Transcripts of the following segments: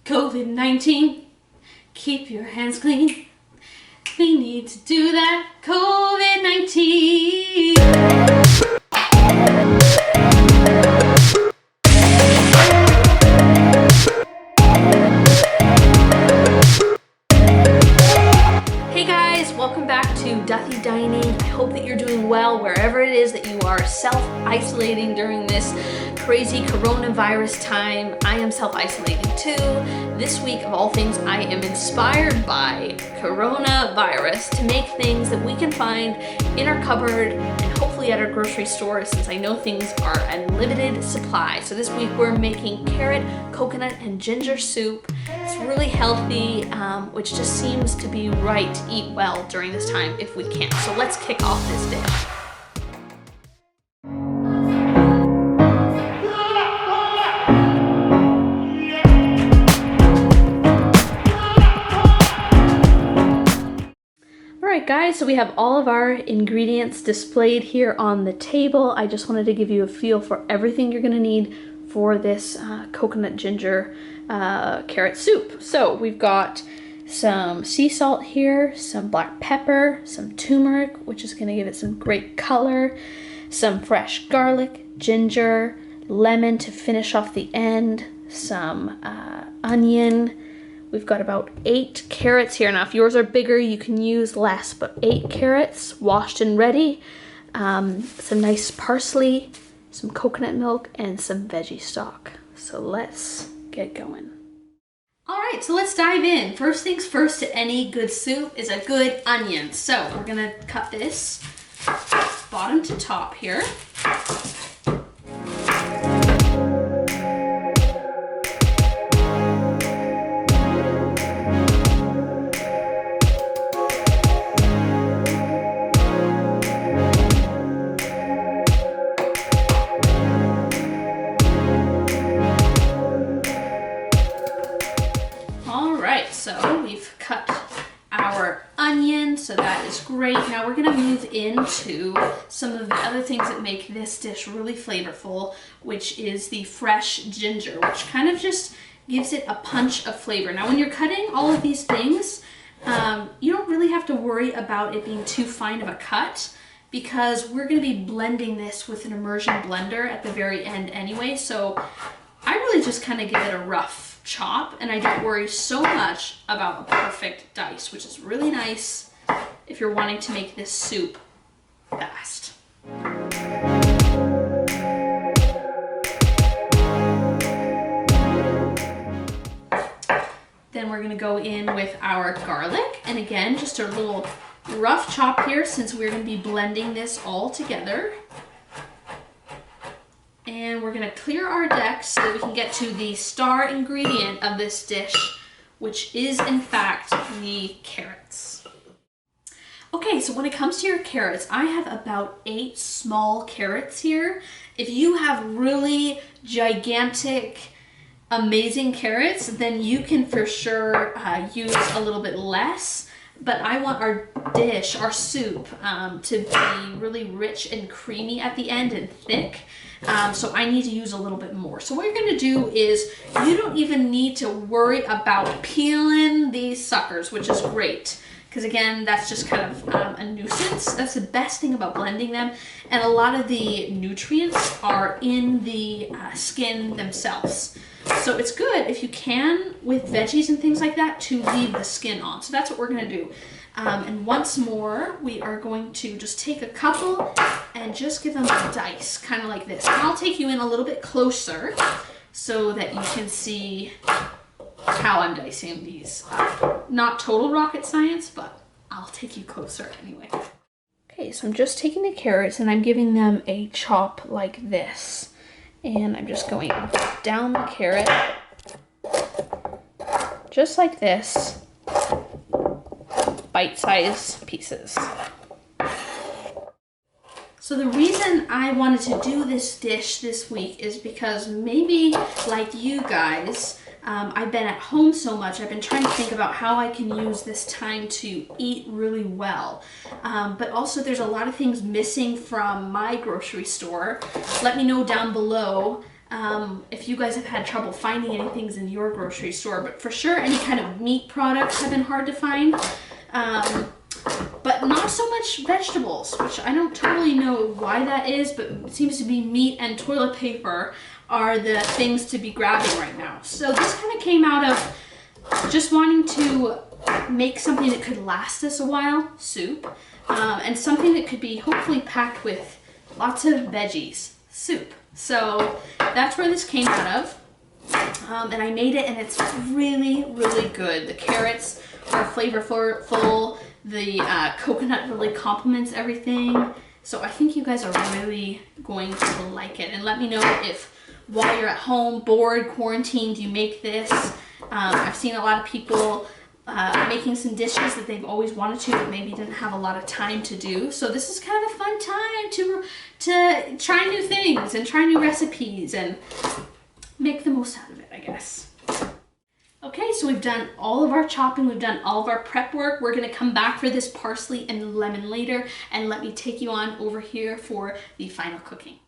COVID-19, keep your hands clean. We need to do that. COVID-19. Hey guys, welcome back to Duffy Dining. I hope that you're doing well wherever it is that you are self-isolating during this crazy coronavirus time. I am self-isolating too. This week, of all things, I am inspired by coronavirus to make things that we can find in our cupboard and hopefully at our grocery store, since I know things are a limited supply. So this week we're making carrot, coconut, and ginger soup. It's really healthy, which just seems to be right to eat well during this time if we can. So let's kick off this dish. Alright guys, so we have all of our ingredients displayed here on the table. I just wanted to give you a feel for everything you're going to need for this coconut ginger carrot soup. So we've got some sea salt here, some black pepper, some turmeric, which is going to give it some great color, some fresh garlic, ginger, lemon to finish off the end, some onion. We've got about 8 carrots here. Now, if yours are bigger, you can use less, but 8 carrots washed and ready. Some nice parsley, some coconut milk, and some veggie stock. So let's get going. All right, so let's dive in. First things first to any good soup is a good onion. So we're gonna cut this bottom to top here. So we've cut our onion, so that is great. Now we're gonna move into some of the other things that make this dish really flavorful, which is the fresh ginger, which kind of just gives it a punch of flavor. Now when you're cutting all of these things, you don't really have to worry about it being too fine of a cut, because we're gonna be blending this with an immersion blender at the very end anyway. So I really just kind of give it a rough chop, and I don't worry so much about a perfect dice, which is really nice if you're wanting to make this soup fast. Then we're gonna go in with our garlic, and again, just a little rough chop here since we're gonna be blending this all together. And we're gonna clear our decks so that we can get to the star ingredient of this dish, which is in fact the carrots. Okay, so when it comes to your carrots, I have about 8 small carrots here. If you have really gigantic, amazing carrots, then you can for sure use a little bit less. But I want our dish, our soup, to be really rich and creamy at the end and thick. So I need to use a little bit more. So what you're gonna do is, you don't even need to worry about peeling these suckers, which is great. Because again, that's just kind of a nuisance. That's the best thing about blending them. And a lot of the nutrients are in the skin themselves. So it's good if you can, with veggies and things like that, to leave the skin on. So that's what we're gonna do. And once more, we are going to just take a couple and just give them a dice, kind of like this. And I'll take you in a little bit closer so that you can see how I'm dicing these. Not total rocket science, but I'll take you closer anyway. Okay, so I'm just taking the carrots and I'm giving them a chop like this. And I'm just going down the carrot, just like this, bite-sized pieces. So the reason I wanted to do this dish this week is because maybe, like you guys, I've been at home so much, I've been trying to think about how I can use this time to eat really well. But also there's a lot of things missing from my grocery store. Let me know down below if you guys have had trouble finding any things in your grocery store, but for sure any kind of meat products have been hard to find. But not so much vegetables, which I don't totally know why that is, but it seems to be meat and toilet paper are the things to be grabbing right now. So this kind of came out of just wanting to make something that could last us a while, soup, and something that could be hopefully packed with lots of veggies, soup. So that's where this came out of. And I made it and it's really, really good. The carrots are flavorful. The coconut really complements everything. So I think you guys are really going to like it. And let me know if while you're at home, bored, quarantined, you make this. I've seen a lot of people making some dishes that they've always wanted to, but maybe didn't have a lot of time to do. So this is kind of a fun time to try new things and try new recipes and make the most out of it, I guess. Okay, so we've done all of our chopping, we've done all of our prep work. We're gonna come back for this parsley and lemon later, and let me take you on over here for the final cooking.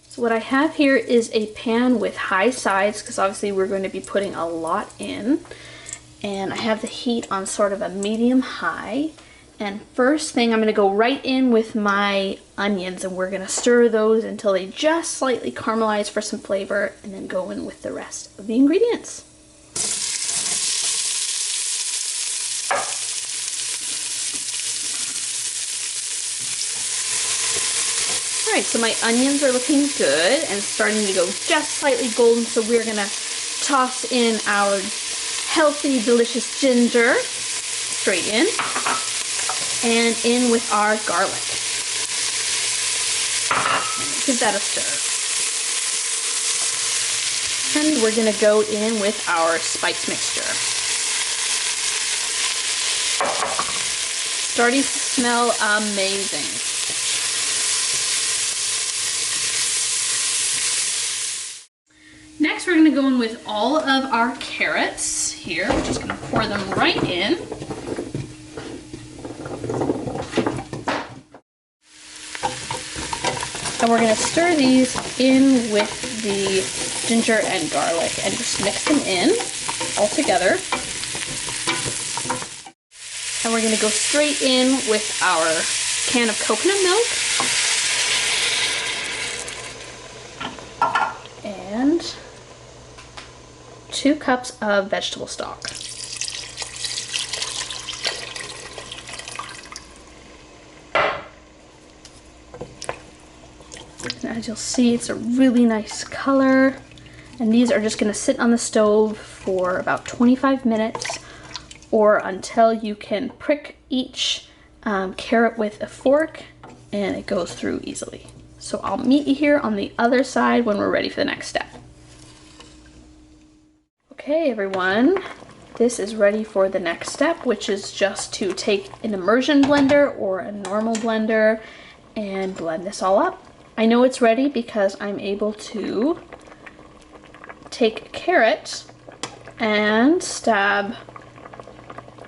So what I have here is a pan with high sides, because obviously we're going to be putting a lot in. And I have the heat on sort of a medium high. And first thing, I'm gonna go right in with my onions, and we're gonna stir those until they just slightly caramelize for some flavor, and then go in with the rest of the ingredients. All right, so my onions are looking good and starting to go just slightly golden, so we're gonna toss in our healthy, delicious ginger straight in, and in with our garlic. Give that a stir. And we're gonna go in with our spice mixture. Starting to smell amazing. Next, we're going to go in with all of our carrots here. We're just going to pour them right in. And we're going to stir these in with the ginger and garlic and just mix them in all together. And we're going to go straight in with our can of coconut milk. And 2 cups of vegetable stock. And as you'll see, it's a really nice color. And these are just going to sit on the stove for about 25 minutes or until you can prick each carrot with a fork and it goes through easily. So I'll meet you here on the other side when we're ready for the next step. Okay everyone, this is ready for the next step, which is just to take an immersion blender or a normal blender and blend this all up. I know it's ready because I'm able to take a carrot and stab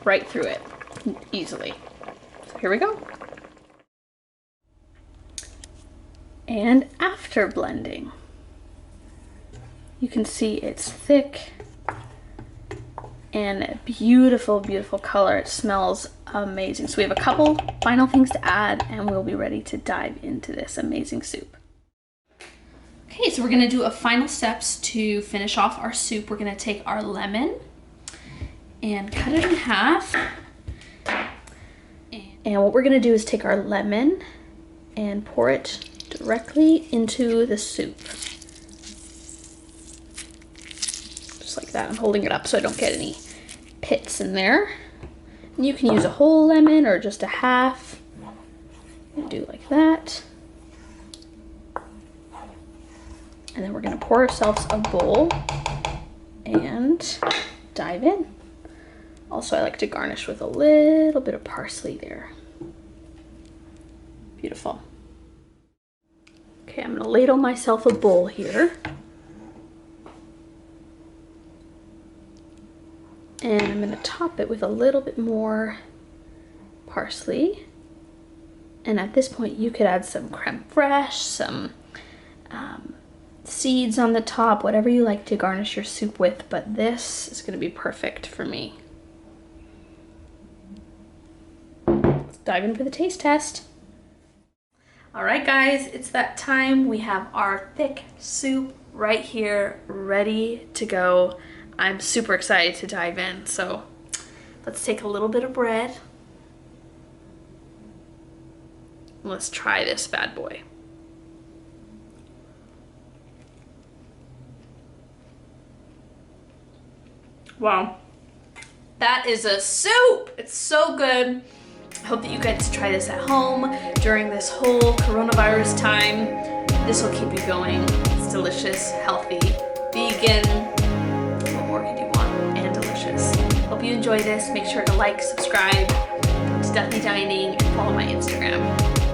right through it easily. So here we go. And after blending, you can see it's thick and a beautiful, beautiful color. It smells amazing. So we have a couple final things to add and we'll be ready to dive into this amazing soup. Okay, so we're gonna do a final steps to finish off our soup. We're gonna take our lemon and cut it in half. And what we're gonna do is take our lemon and pour it directly into the soup. Just like that. I'm holding it up so I don't get any pits in there. And you can use a whole lemon or just a half. Do like that. And then we're gonna pour ourselves a bowl and dive in. Also, I like to garnish with a little bit of parsley there. Beautiful. Okay, I'm gonna ladle myself a bowl here. And I'm gonna top it with a little bit more parsley. And at this point, you could add some creme fraiche, some seeds on the top, whatever you like to garnish your soup with, but this is gonna be perfect for me. Let's dive in for the taste test. All right, guys, it's that time. We have our thick soup right here, ready to go. I'm super excited to dive in, so let's take a little bit of bread. Let's try this bad boy. Wow, that is a soup. It's so good. I hope that you get to try this at home during this whole coronavirus time. This will keep you going. It's delicious, healthy, vegan. What more could you want? And delicious. Hope you enjoy this. Make sure to like, subscribe to Deathly Dining, and follow my Instagram.